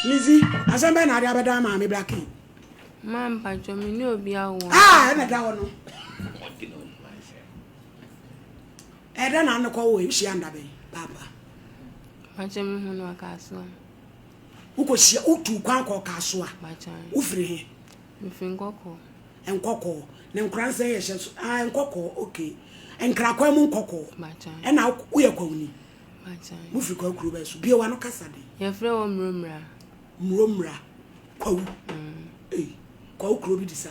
Lizzie, asamba na ade abeda ma me blackie. Man pacho me ni obi awo. Na da wono. Eda na no ko wo ehia nda be papa. Pacho me hu no akaso. Ukohia utu kwan ko kaso a. Pacho. Ufiri he. Me finkoko. Enkoko. Ne nkranse ye hye so. Enkoko okay. Enkrakwa mu nkoko. Pacho. E na wo ye kwawuni. Pacho. Mufiri kwa kuru be so. Bie wa no kasa de. Ye frɛ wo mromra. Mromra. Kwawu. Kwa ukro bi disa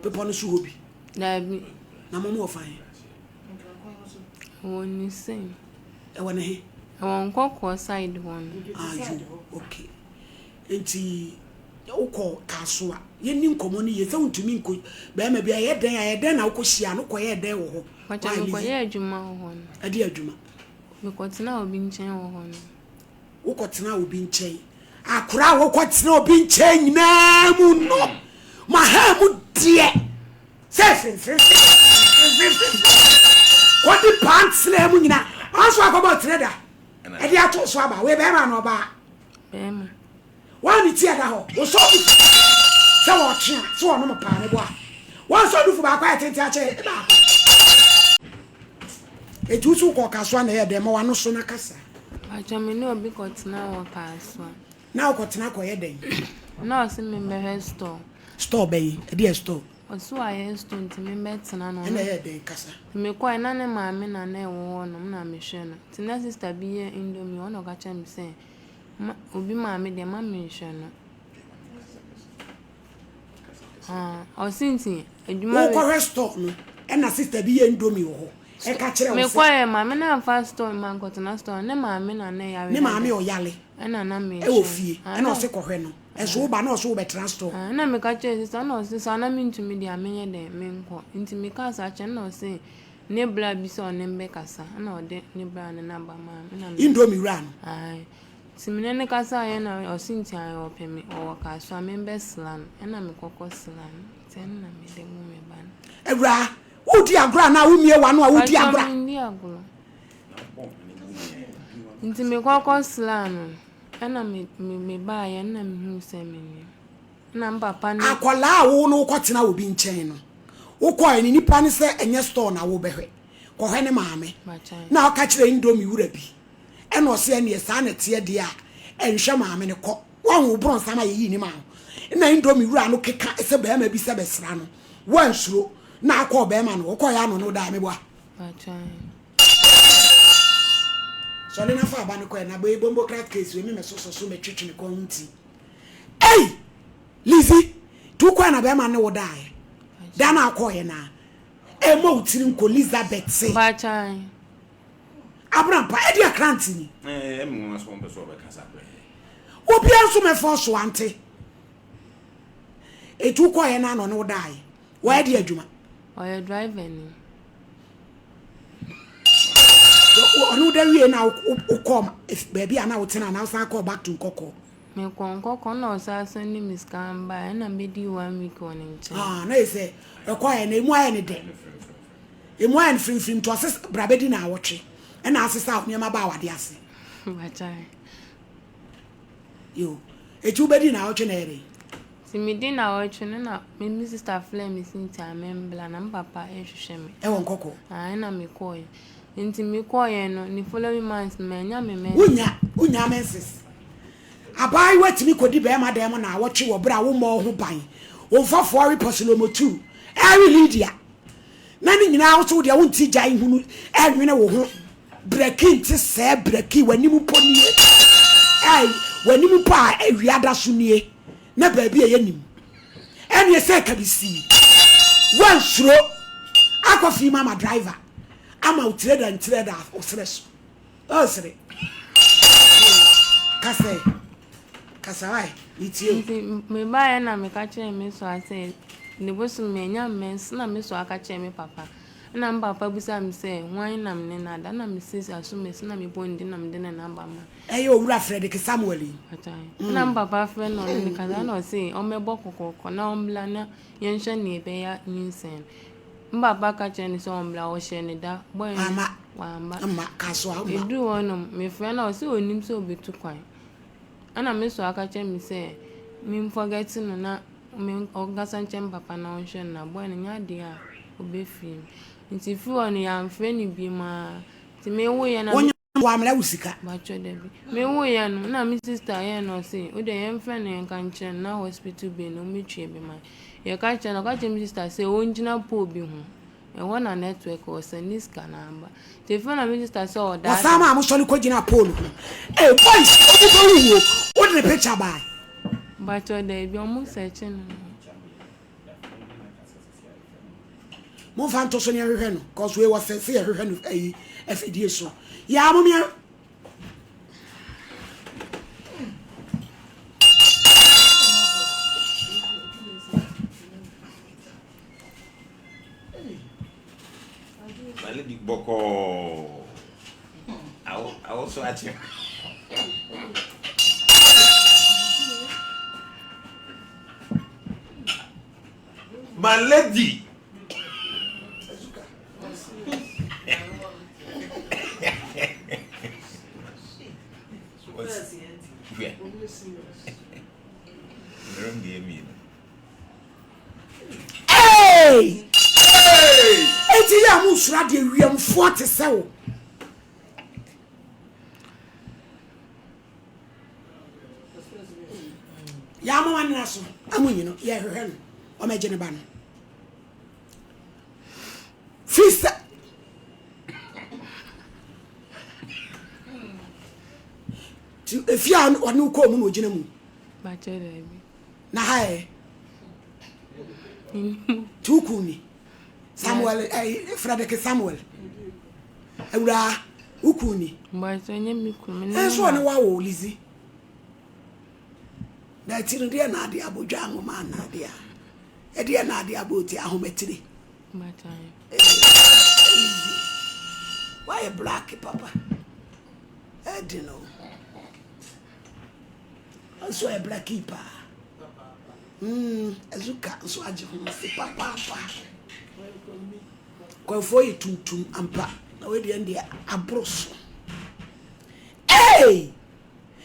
pepo no so hobi Da bi na momo ofan woni sen e wona he won kokko side one ayo okay enti ukọ kaso a ye ni nkomo ni ye se untumi nko be ma bia ye den na ukohia no koye den wo ho pacha me koye adwuma wo ho no ade adwuma me kotena obi nchen wo ho no ukotena obi nchen akura wo kotena obi nchen nyina mu no Mahamu dear. Say, what the pants lemuna? Also, I go about trader. And the actual swabber, we bear no bar. One is here, or so. So watching, so on my party. One so do for my quiet and touch it. A juice walk as one here, the more no sooner cassa. I tell me no because now pass one. Now, what's not quite day. No, see me my store. Store bay, a dear store. Oso aye stone ti me betina no. Na ye den kasa. Me kwa na ne maame na na ewo no na me hwe no. Ti na sister bi ye indomie ono ka cha me se. Obi maame de ma me hwe no. O sinti eduma we. Wo store no. E na sister bi ye indomie wo ho. E ka kire wo. Me kwa ye maame na fa store man ko na store ne maame na na yare. Ne maame o yale. E na me. E wo fie. E na o se kohwe no. Eso ba na o so be transport. Na me ka che sister na o se sa na me ntumi dia menye de me nko. Nti me ka sa che na o se ne bla bi so ne mbe kasa. Na o de ne bla ne na ba ma. Na indomie ran. Ai. Simine ne kasa ye na o sinti ai o pe me o ka so me mbe slan. E na me kokko slan. Ten na me de mu me ban. Ewra, wo di agra na wo mie wa no a wo di agra. Ndi agro. Nti me kokko slan. Ana me ba ya na me hu se me ni na papa ne akola wo no kwotena obi nchen no wo ko ni nipa ne se enye store na wo behwe ko hwe ne maame na o ka kire indomie wura bi e na o se ne sa na tie de a enhwe maame ne ko wo hu bron sama ye yi ni ma na indomie wura no keka se ba ma bi se besra no wansuro na akọ ba ma no ko ya no da me bua so le na fa ba ne ko na be bombo crack case we me so me twetwe ne ko nti ei Lizzie tu kwa na be ma ne wo dai da na akọ ye na e mo utiri nko Elizabeth se ba chan Abraham pa e dia krant ni me mo so be so be kasa pe obi anso me fo so ante e tu kwa ye na no ne wo dai wa e dia adwuma o ye driver ni onu da wie na ukom baby ana wotena na san call back to nkoko me nkoko na osasa ni miskamba na medi 1 week on nche na ise require na emu aye ne de emu aye free to assess brabedi na awotwe na asesa ahonyema ba awade ase bachai yo eju bedi na awotwe na ere si medi na awotwe na me sister flame sinti amembla na papa ehwehwe me e won nkoko na me koy nti me koy no ni following months me nya me unya menses abai watimi kodi be ma dem na awotwe wo bra wo mo ho ban wo fafo ari posolomo 2 every Lydia na ni nyina awto de wonti gyan hunu enwene wo ho breaking ti se breaki wanimu ponie ai wanimu pa ewiada so nie na ba bi eyanim ene se ka bisi wansuro akofi mama driver ama utreda ntreda osreso osre kasai itie me ba ya na me ka kire me so ase ne bosu me nya mens na me so aka kire me papa na papa busa me se wan na me na da na me sisi aso me na me bondi na me de na ba ma eyo owura Frederick Samuel na papa fe no ne kaza na o se o mebo kokoko na ombla na yenhwe ne be ya nyinsen papa ka kire ne so ombla o hye ne da boy ama kaso ama edu wono me fe na o se onim so obetu kwan ana me so aka che me say me forget no na me ogasa nche papa na onhwe na boy no nya de a obefi nti fi won ya mfre ni bi ma ti me wo ya na wa amla usika ba cho de bi me wo ya no na me sister ya no say o de yem fre na yan kan che na hospital be no me tue be ma ye ka che na ka che me sister say o njina po bi ho e wona network o se niska namba te fi na me sister say o da sama am so ko jina polo eh boys o de picture by ba cho de bi o mu search no mo fan to so ne hwehwe no cause we was say hwehwe no eh afidie so ya mo mia Male di boko. I also at you. My lady. Hey! Eti ya mu sura de wiem 40 sewo. Ya mama na so amunyi no ye hwehwe no o meje ne ba no. Fista ti efia onu ko mu no gina mu ba cho de bi na hae tukuni Samuel Frederick Samuel ewura ukuni ba cho nye mi ku me so ne wa wo lizi na tiri de na ade abodwa ngoma na ade a e de na ade aboti ahometiri ba cho why a black papa I don't know also a black keeper azuka so age ho se papa kwa foi tuntum ampa na we de ndia abroso eh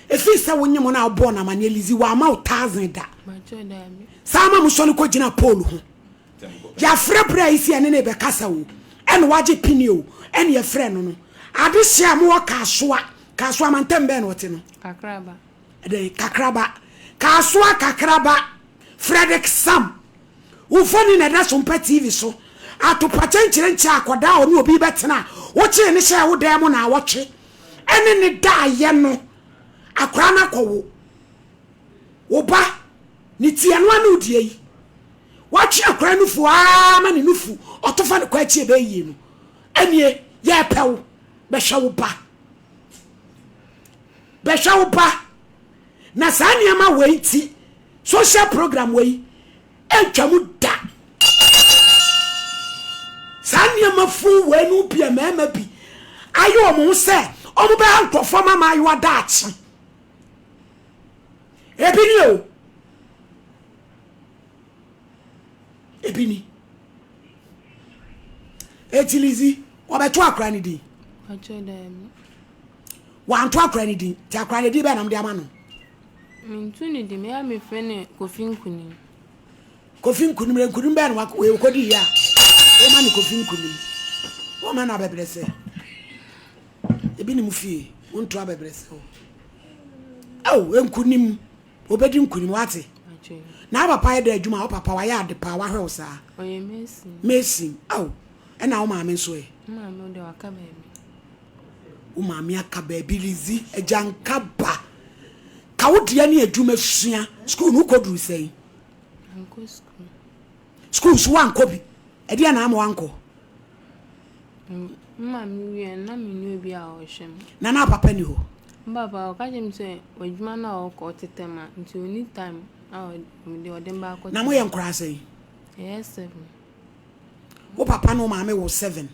efi sa wonyemo na abo na manelizi wa ma 1000 da ba cho de bi sama musoni ko gina pole ho ya frepra isi ene ne be kasa wo ene waje pinio ene ye frɛ no no ade hia mo kasoa mantembe no wote no kakraba de kakraba kasoa Frederick Sam ufoni na da so mpa TV so atopa chenchirenchi akoda oni obi betena wo che ne hye wo dan mo na awotwe ene ne da ye no akora na kowo wo ba ni tie no anu die yi wachi akora nufu ama ne nufu otofa ne kwa chi ebe yi no enie ye pewo be hwe wo ba na sani ama weiti social program we entwamu da sani ama fu we nu bia mama bi ayo mo se omo be antofo mama ayo adachi ebini etilizi obeto akra ni din acho de wa anto akra ni din ti akra ni din be na mde ama no mintu ni di me ya me fene Kofi Nkunim nkunim be na we kodi ya o ma ni Kofi Nkunim o ma na bebrese ebi ni mu fie wonto abebrese o nkunim obedi nkunim wate acho na papa da adwuma o papa wa ya de pa wa hwe sa oye Messi e na o ma me so e ma me de waka ba mi o ma me aka ba bilizi ejanka ba ka wodia ne adwuma sua school no koduru sei anko school so anko bi e dia na am wanko ma mi wie na mi nu bi a o hwem na papa ni ho baba o ka jem se adwuma na o ko tetema nti oni time a mi de odem ba ko na mo ye nkora sei yes 7 wo papa no ma me wo 7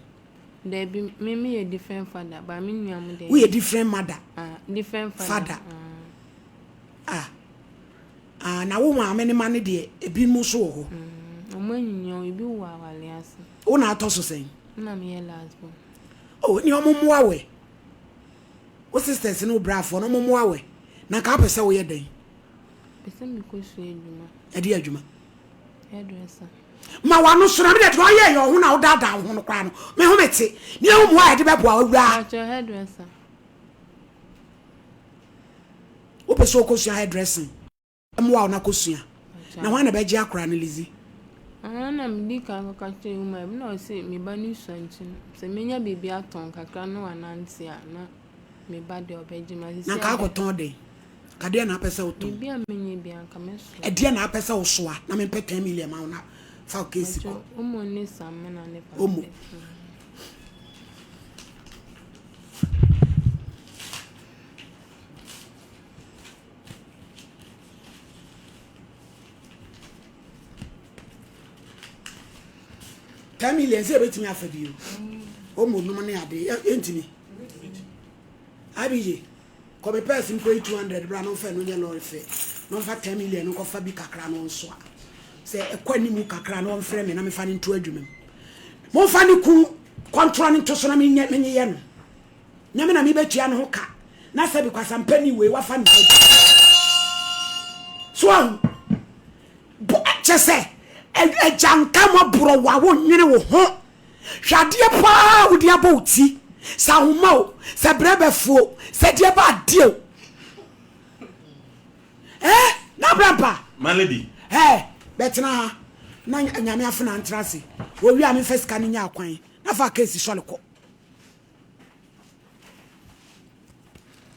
there be me a different father but me nua mo there we a different mother different father na wo ma me ne ma ne de ebi mu so ho omo nyinyo ebi wo awale ase wo na atoso sei na me ye last born ni omo mo awe wo sisters no brafo no mo mo awe na ka pese wo ye den pese me ko so edwuma e di adwuma hairdresser ma wa no soro me de to ye yo ho na wo dada ho no kwa no me ho mete ni e hu mo a de be boa wura hairdresser wo pese o ko so hairdressing mo wa na ko so na ho na be gi akora no lizi na me di ka che uma me na se me ba ni santi se menya bibi aton kakra no ananti a na me ba de obeji ma se na ka ko ton de ka de na pese o ton bibi a menye bi anka me so e de na pese o so a na me pe 10 million ma na fa o case ko o mo ni sam me na ne pa o mo million say betimi afabio o mo no ne ade entimi abije ko be person ko 200 bra no fa no nya lorry fe no fa 10 million no ko fa bi kakra no nso a se ekwani mu kakra no mfre me na me fa ni nto adwuma mo fa ni ku control ni to so na me nye no nyame na me betua no ho ka na se bi kwasa mpani we wa fa ni so bo chese e janka mo bro wa wo nwene wo ho hwade pa wo dia ba uti sa homa o se brebe fuo se dia ba dio na brapa my lady betena ha na nyame afuna antrase wo wi am first kan nya akwan na fa case soleko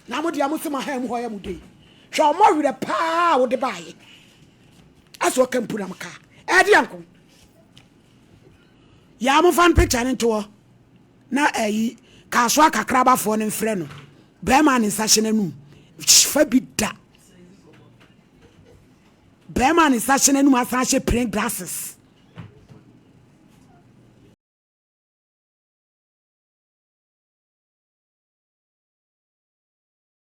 na mo dia mo se ma ha mu ho ya mu dei hwa mo wi pa wo de bae aso kampura mka edi anko ya mo fan picture nto na ayi ka so akakraba fo ne mfre no be ma ne sa hye nanu fa bi da be ma ne sa hye nanu asa hye plain glasses